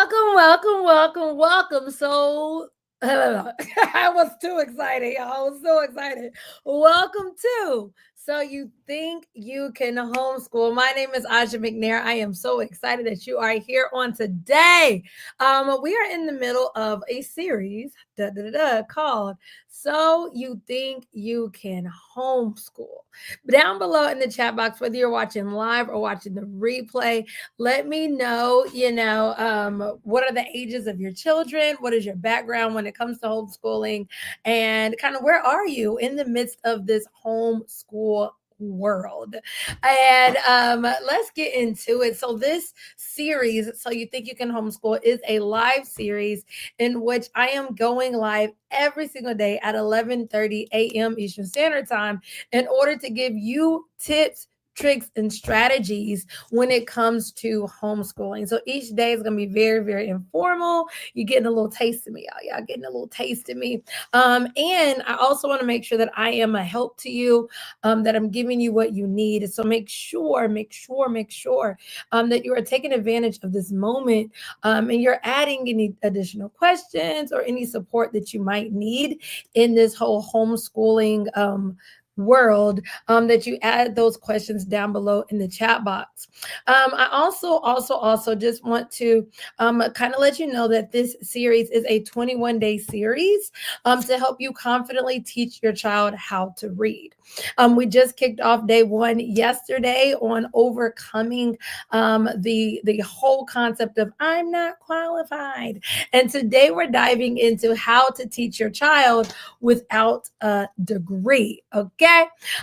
welcome. So, I was too excited. Y'all. I was so excited. Welcome to So You Think You Can Homeschool. My name is Aja McNair. I am so excited that you are here on today. We are in the middle of a series called So You Think You Can Homeschool. Down below in the chat box, whether you're watching live or watching the replay, let me know, what are the ages of your children? What is your background when it comes to homeschooling? And kind of where are you in the midst of this homeschool world? And let's get into it. So this series, So You Think You Can Homeschool, is a live series in which I am going live every single day at 11:30 a.m. Eastern Standard Time in order to give you tips, tricks, and strategies when it comes to homeschooling. So each day is going to be very, very informal. You're getting a little taste of me, y'all. Y'all getting a little taste of me. And I also want to make sure that I am a help to you, that I'm giving you what you need. So make sure that you are taking advantage of this moment, and you're adding any additional questions or any support that you might need in this whole homeschooling world, that you add those questions down below in the chat box. I also just want to kind of let you know that this series is a 21-day series, to help you confidently teach your child how to read. We just kicked off day one yesterday on overcoming the whole concept of I'm not qualified, and today we're diving into how to teach your child without a degree. Okay.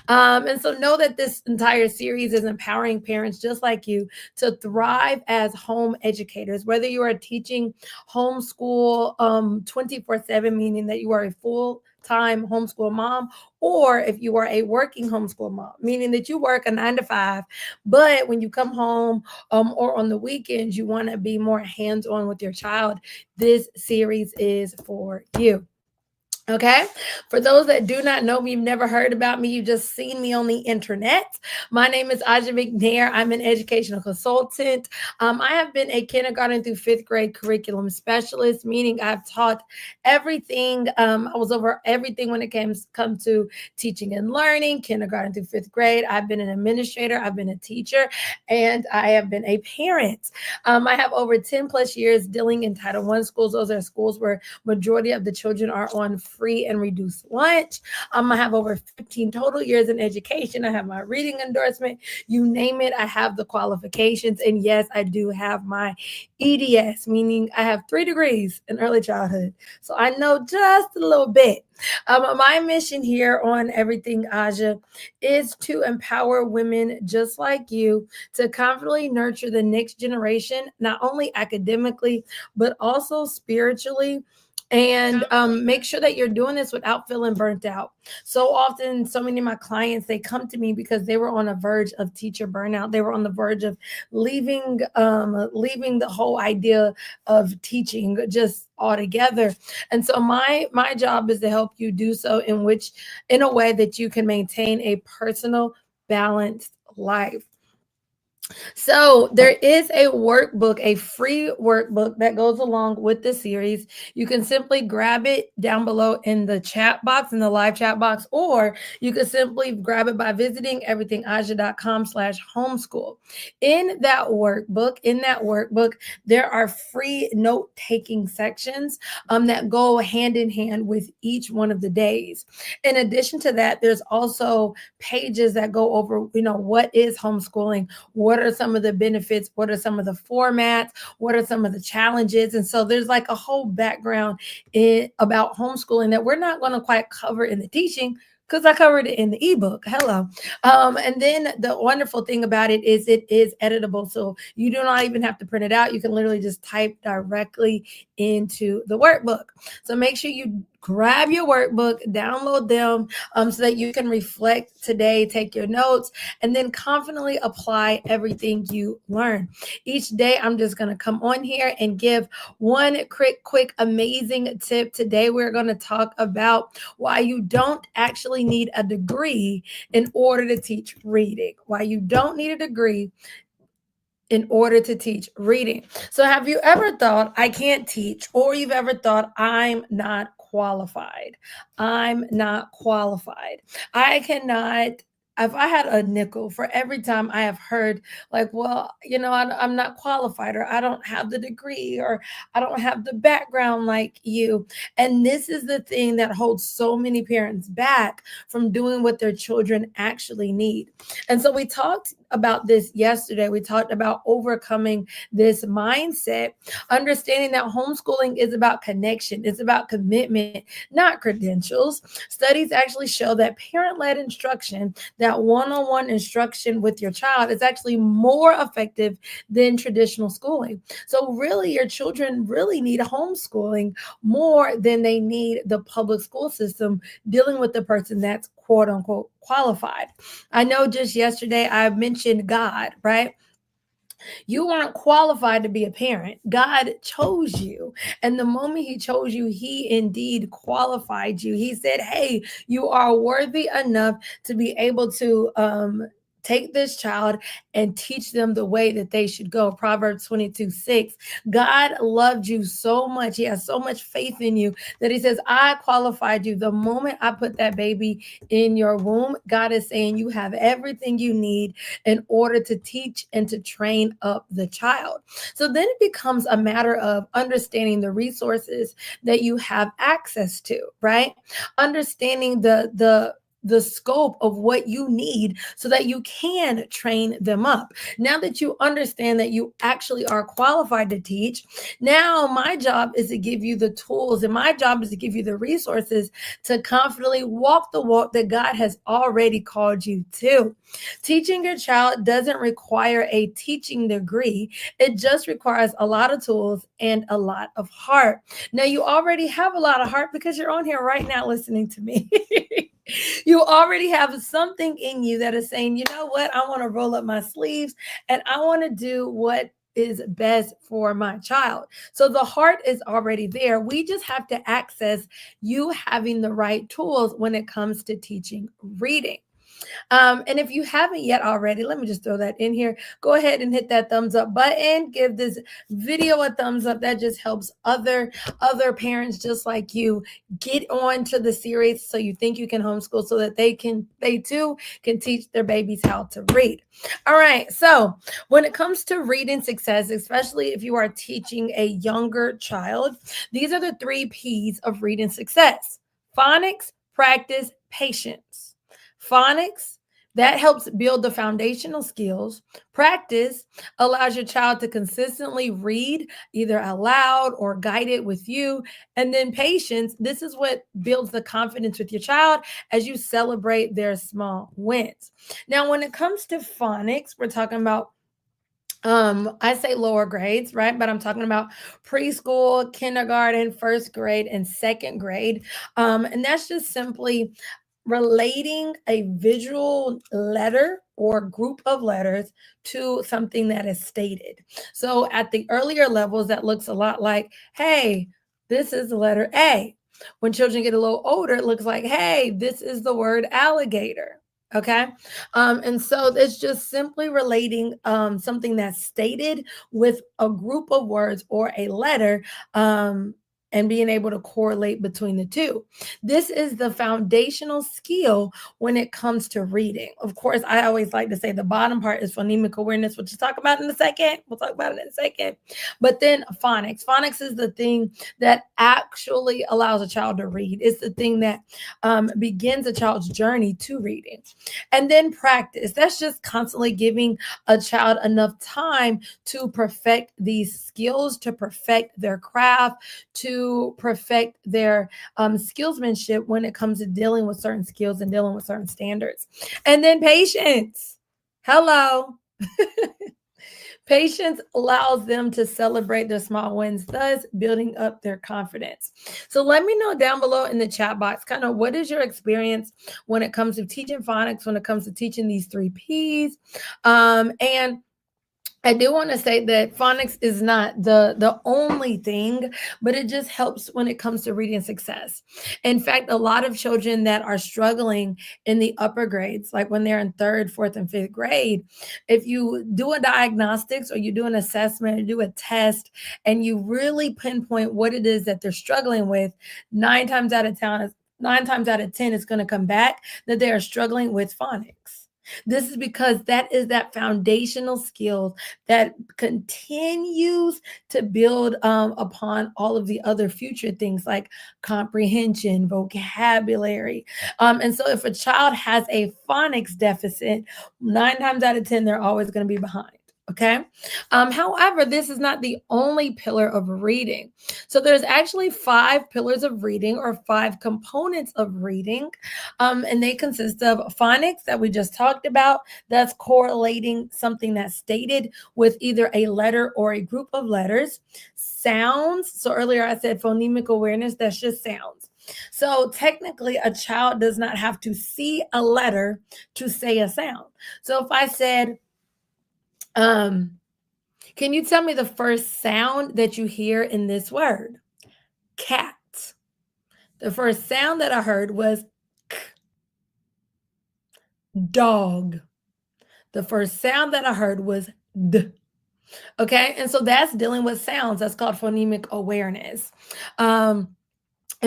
And so know that this entire series is empowering parents just like you to thrive as home educators, whether you are teaching homeschool 24/7, meaning that you are a full-time homeschool mom, or if you are a working homeschool mom, meaning that you work a 9 to 5, but when you come home, or on the weekends, you want to be more hands-on with your child, this series is for you. Okay. For those that do not know me, you've never heard about me, you've just seen me on the internet. My name is Aja McNair. I'm an educational consultant. I have been a kindergarten through fifth grade curriculum specialist, meaning I've taught everything. I was over everything when it come to teaching and learning, kindergarten through fifth grade. I've been an administrator, I've been a teacher, and I have been a parent. I have over 10 plus years dealing in Title I schools. Those are schools where majority of the children are on free and reduced lunch. I have over 15 total years in education. I have my reading endorsement. You name it, I have the qualifications. And yes, I do have my EDS, meaning I have 3 degrees in early childhood. So I know just a little bit. My mission here on Everything Aja is to empower women just like you to confidently nurture the next generation, not only academically, but also spiritually, and make sure that you're doing this without feeling burnt out. So often, so many of my clients, they come to me because they were on the verge of teacher burnout. They were on the verge of leaving the whole idea of teaching just altogether. And so my job is to help you do so in a way that you can maintain a personal balanced life. So there is a workbook, a free workbook that goes along with the series. You can simply grab it down below in the chat box, in the live chat box, or you can simply grab it by visiting everythingaja.com/homeschool. In that workbook, there are free note-taking sections that go hand in hand with each one of the days. In addition to that, there's also pages that go over, what is homeschooling, what are some of the benefits, what are some of the formats, what are some of the challenges. And so there's like a whole background about homeschooling that we're not going to quite cover in the teaching, because I covered it in the ebook. Hello. And then the wonderful thing about it is editable. So you do not even have to print it out. You can literally just type directly into the workbook. So make sure you grab your workbook, download them, so that you can reflect today, take your notes, and then confidently apply everything you learn. Each day, I'm just going to come on here and give one quick, amazing tip. Today, we're going to talk about why you don't actually need a degree in order to teach reading. Why you don't need a degree in order to teach reading. So have you ever thought, I can't teach, or you've ever thought, I'm not qualified? I'm not qualified. I cannot. If I had a nickel for every time I have heard, like, well, I'm not qualified, or I don't have the degree, or I don't have the background like you. And this is the thing that holds so many parents back from doing what their children actually need. And so we talked about this yesterday. We talked about overcoming this mindset, understanding that homeschooling is about connection, it's about commitment, not credentials. Studies actually show that parent-led instruction, that one-on-one instruction with your child, is actually more effective than traditional schooling. So really, your children really need homeschooling more than they need the public school system dealing with the person that's quote unquote qualified. I know just yesterday I mentioned God, right? You weren't qualified to be a parent. God chose you. And the moment He chose you, He indeed qualified you. He said, hey, you are worthy enough to be able to take this child and teach them the way that they should go. Proverbs 22:6. God loved you so much. He has so much faith in you that He says, I qualified you. The moment I put that baby in your womb, God is saying you have everything you need in order to teach and to train up the child. So then it becomes a matter of understanding the resources that you have access to, right? Understanding the scope of what you need so that you can train them up. Now that you understand that you actually are qualified to teach, now my job is to give you the tools, and my job is to give you the resources to confidently walk the walk that God has already called you to. Teaching your child doesn't require a teaching degree. It just requires a lot of tools and a lot of heart. Now, you already have a lot of heart because you're on here right now listening to me. You already have something in you that is saying, you know what, I want to roll up my sleeves and I want to do what is best for my child. So the heart is already there. We just have to access you having the right tools when it comes to teaching reading. And if you haven't yet already, let me just throw that in here. Go ahead and hit that thumbs up button. Give this video a thumbs up. That just helps other parents just like you get on to the series. So you think you can homeschool, so that they too can teach their babies how to read. All right. So when it comes to reading success, especially if you are teaching a younger child, these are the 3 P's of reading success: phonics, practice, patience. Phonics, that helps build the foundational skills. Practice allows your child to consistently read either aloud or guided with you. And then patience, this is what builds the confidence with your child as you celebrate their small wins. Now, when it comes to phonics, we're talking about I say lower grades, right? But I'm talking about preschool, kindergarten, first grade, and second grade. And that's just simply relating a visual letter or group of letters to something that is stated. So at the earlier levels, that looks a lot like, hey, this is the letter A. When children get a little older, it looks like, hey, this is the word alligator. Okay. And so it's just simply relating something that's stated with a group of words or a letter. And being able to correlate between the two. This is the foundational skill when it comes to reading. Of course, I always like to say the bottom part is phonemic awareness, which we'll talk about in a second. We'll talk about it in a second. But then phonics. Phonics is the thing that actually allows a child to read. It's the thing that begins a child's journey to reading. And then practice. That's just constantly giving a child enough time to perfect these skills, to perfect their craft, to perfect their skillsmanship when it comes to dealing with certain skills and dealing with certain standards. And then patience. Hello. Patience allows them to celebrate their small wins, thus building up their confidence. So let me know down below in the chat box, kind of what is your experience when it comes to teaching phonics, when it comes to teaching these 3 Ps, and I do want to say that phonics is not the only thing, but it just helps when it comes to reading success. In fact, a lot of children that are struggling in the upper grades, like when they're in third, fourth, and fifth grade, if you do a diagnostics or you do an assessment or do a test and you really pinpoint what it is that they're struggling with, nine times out of 10, it's going to come back that they are struggling with phonics. This is because that is that foundational skill that continues to build upon all of the other future things like comprehension, vocabulary. And so if a child has a phonics deficit, 9 times out of 10, they're always going to be behind. Okay. However, this is not the only pillar of reading. So there's actually 5 pillars of reading or 5 components of reading. And they consist of phonics that we just talked about. That's correlating something that's stated with either a letter or a group of letters. Sounds. So earlier I said phonemic awareness, that's just sounds. So technically, a child does not have to see a letter to say a sound. So if I said, can you tell me the first sound that you hear in this word? Cat. The first sound that I heard was k. Dog. The first sound that I heard was d. Okay, and so that's dealing with sounds. That's called phonemic awareness. And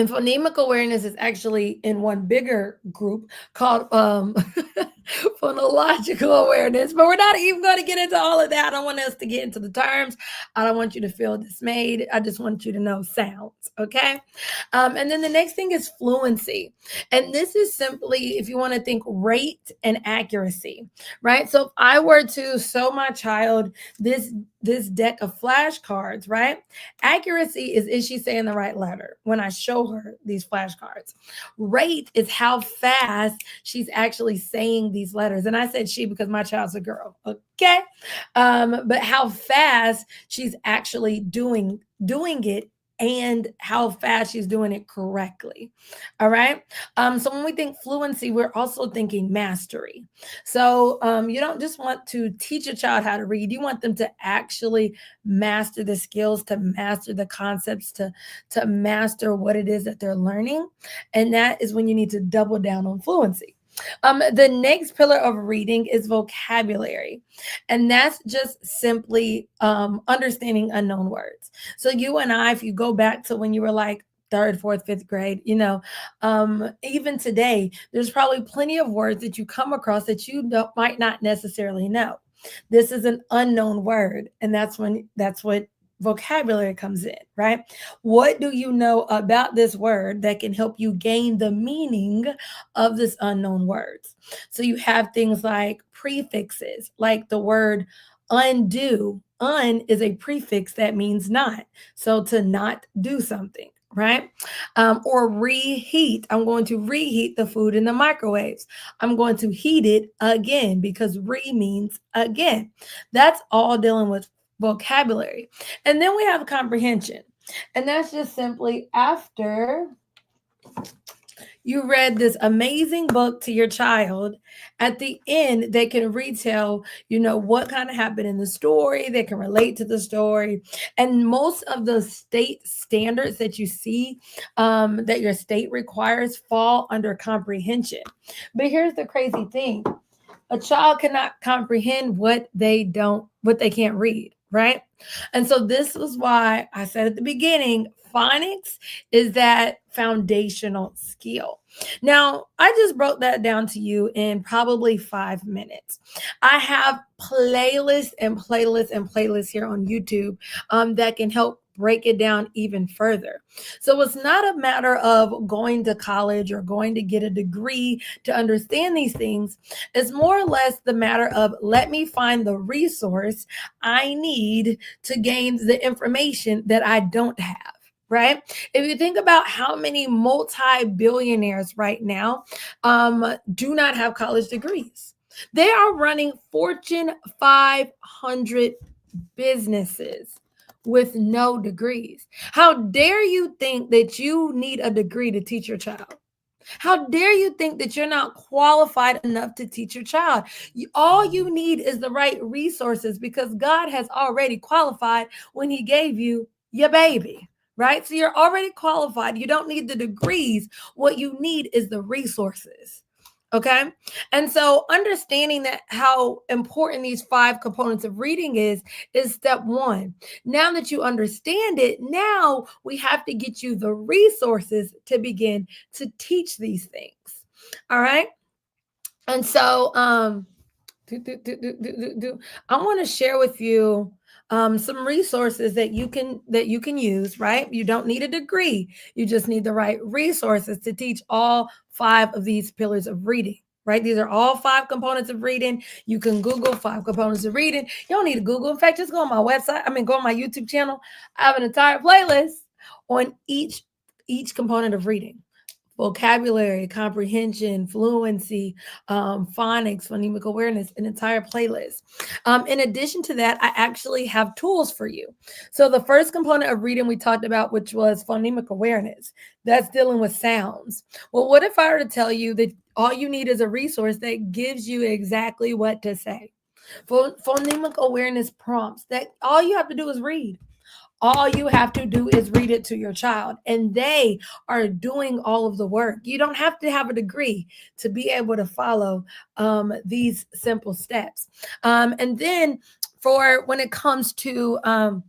phonemic awareness is actually in one bigger group called phonological awareness, but we're not even going to get into all of that. I don't want us to get into the terms. I don't want you to feel dismayed. I just want you to know sounds, okay? And then the next thing is fluency. And this is simply, if you want to think rate and accuracy, right? So if I were to show my child this deck of flashcards, right? Accuracy is she saying the right letter when I show her these flashcards? Rate is how fast she's actually saying these letters. And I said she because my child's a girl, okay? But how fast she's actually doing it and how fast she's doing it correctly. All right. So when we think fluency, we're also thinking mastery. So you don't just want to teach a child how to read, you want them to actually master the skills, to master the concepts, to master what it is that they're learning. And that is when you need to double down on fluency. The next pillar of reading is vocabulary, and that's just simply understanding unknown words. So you and I, if you go back to when you were like third, fourth, fifth grade, even today, there's probably plenty of words that you come across that you might not necessarily know. This is an unknown word, and that's what vocabulary comes in, right? What do you know about this word that can help you gain the meaning of this unknown words? So you have things like prefixes, like the word undo. Un is a prefix that means not. So to not do something, right? Or reheat. I'm going to reheat the food in the microwaves. I'm going to heat it again because means again. That's all dealing with vocabulary. And then we have comprehension. And that's just simply after you read this amazing book to your child, at the end they can retell what kind of happened in the story, they can relate to the story. And most of the state standards that you see that your state requires fall under comprehension. But here's the crazy thing: a child cannot comprehend what they can't read, right? And so this was why I said at the beginning, phonics is that foundational skill. Now, I just broke that down to you in probably 5 minutes. I have playlists and playlists and playlists here on YouTube that can help break it down even further. So it's not a matter of going to college or going to get a degree to understand these things. It's more or less the matter of let me find the resource I need to gain the information that I don't have. Right? If you think about how many multi-billionaires right now do not have college degrees, they are running Fortune 500 businesses with no degrees. How dare you think that you need a degree to teach your child? How dare you think that you're not qualified enough to teach your child? All you need is the right resources because God has already qualified when He gave you your baby, right? So you're already qualified. You don't need the degrees. What you need is the resources. Okay. And so understanding that how important these 5 components of reading is step one. Now that you understand it, now we have to get you the resources to begin to teach these things. All right. And so I want to share with you some resources that you can use, right? You don't need a degree. You just need the right resources to teach all 5 of these pillars of reading. Right? These are all 5 components of reading. You can Google 5 components of reading. You don't need to Google. In fact, just go on my website. Go on my YouTube channel. I have an entire playlist on each component of reading: vocabulary, comprehension, fluency, phonics, phonemic awareness, an entire playlist. In addition to that, I actually have tools for you. So the first component of reading we talked about, which was phonemic awareness, that's dealing with sounds. Well, what if I were to tell you that all you need is a resource that gives you exactly what to say? Phonemic awareness prompts that all you have to do is read. All you have to do is read it to your child, and they are doing all of the work. You don't have to have a degree to be able to follow these simple steps. And then, for when it comes to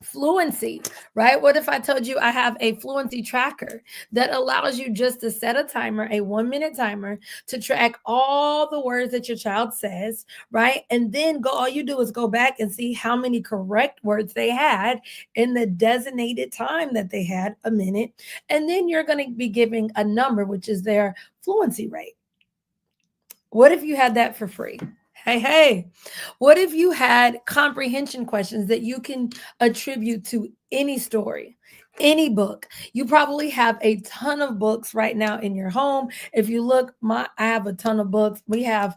fluency, right? What if I told you I have a fluency tracker that allows you just to set a timer, a 1-minute timer, to track all the words that your child says, right? And then all you do is go back and see how many correct words they had in the designated time that they had, a minute. And then you're going to be giving a number, which is their fluency rate. What if you had that for free? Hey, what if you had comprehension questions that you can attribute to any story, any book? You probably have a ton of books right now in your home. If you look, I have a ton of books. We have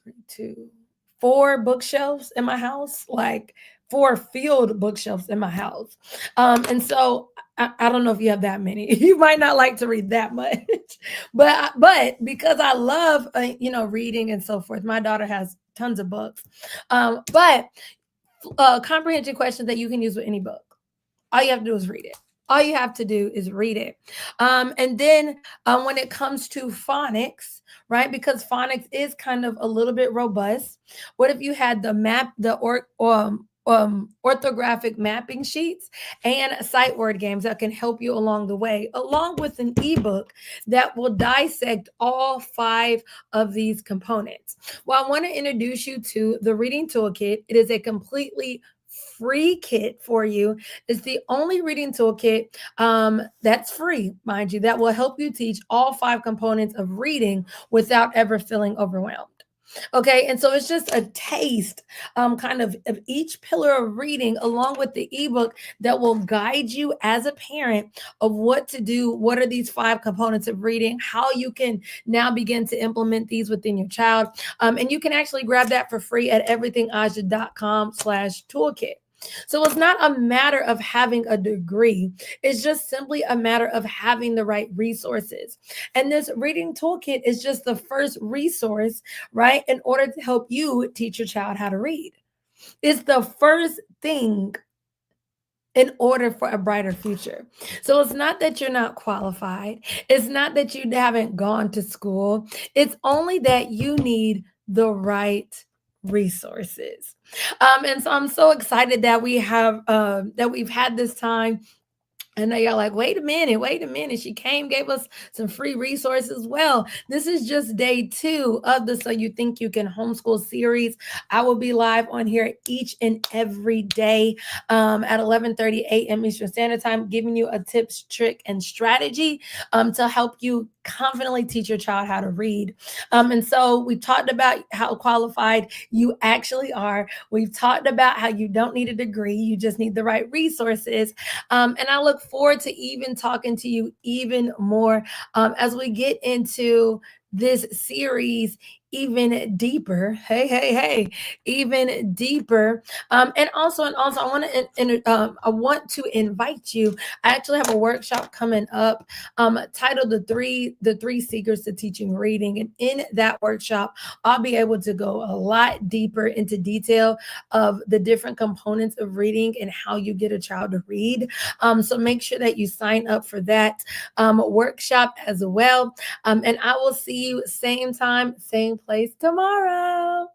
3, 2, 4 bookshelves in my house, like 4 field bookshelves in my house. And so I don't know if you have that many. You might not like to read that much, but because I love reading and so forth, my daughter has tons of books. But comprehension questions that you can use with any book. All you have to do is read it. All you have to do is read it. And then when it comes to phonics, right? Because phonics is kind of a little bit robust. What if you had orthographic mapping sheets and sight word games that can help you along the way, along with an ebook that will dissect all 5 of these components? Well, I want to introduce you to the Reading Toolkit. It is a completely free kit for you. It's the only reading toolkit that's free, mind you, that will help you teach all 5 components of reading without ever feeling overwhelmed. Okay, and so it's just a taste kind of each pillar of reading, along with the ebook that will guide you as a parent of what to do. What are these 5 components of reading? How you can now begin to implement these within your child. And you can actually grab that for free at everythingaja.com/toolkit. So it's not a matter of having a degree. It's just simply a matter of having the right resources. And this reading toolkit is just the first resource, right, in order to help you teach your child how to read. It's the first thing in order for a brighter future. So it's not that you're not qualified. It's not that you haven't gone to school. It's only that you need the right resources. And so I'm so excited that we've had this time. I know y'all like, wait a minute. She gave us some free resources. Well, this is just day 2 of the So You Think You Can Homeschool series. I will be live on here each and every day at 11:30 a.m. Eastern Standard Time, giving you a tips, trick, and strategy to help you confidently teach your child how to read. And so we talked about how qualified you actually are. We've talked about how you don't need a degree. You just need the right resources. And I look forward to even talking to you even more as we get into this series even deeper. Hey, even deeper. And also, I want to invite you. I actually have a workshop coming up, titled the three secrets to teaching reading, and in that workshop, I'll be able to go a lot deeper into detail of the different components of reading and how you get a child to read. So make sure that you sign up for that workshop as well. And I will see you same time, same place tomorrow.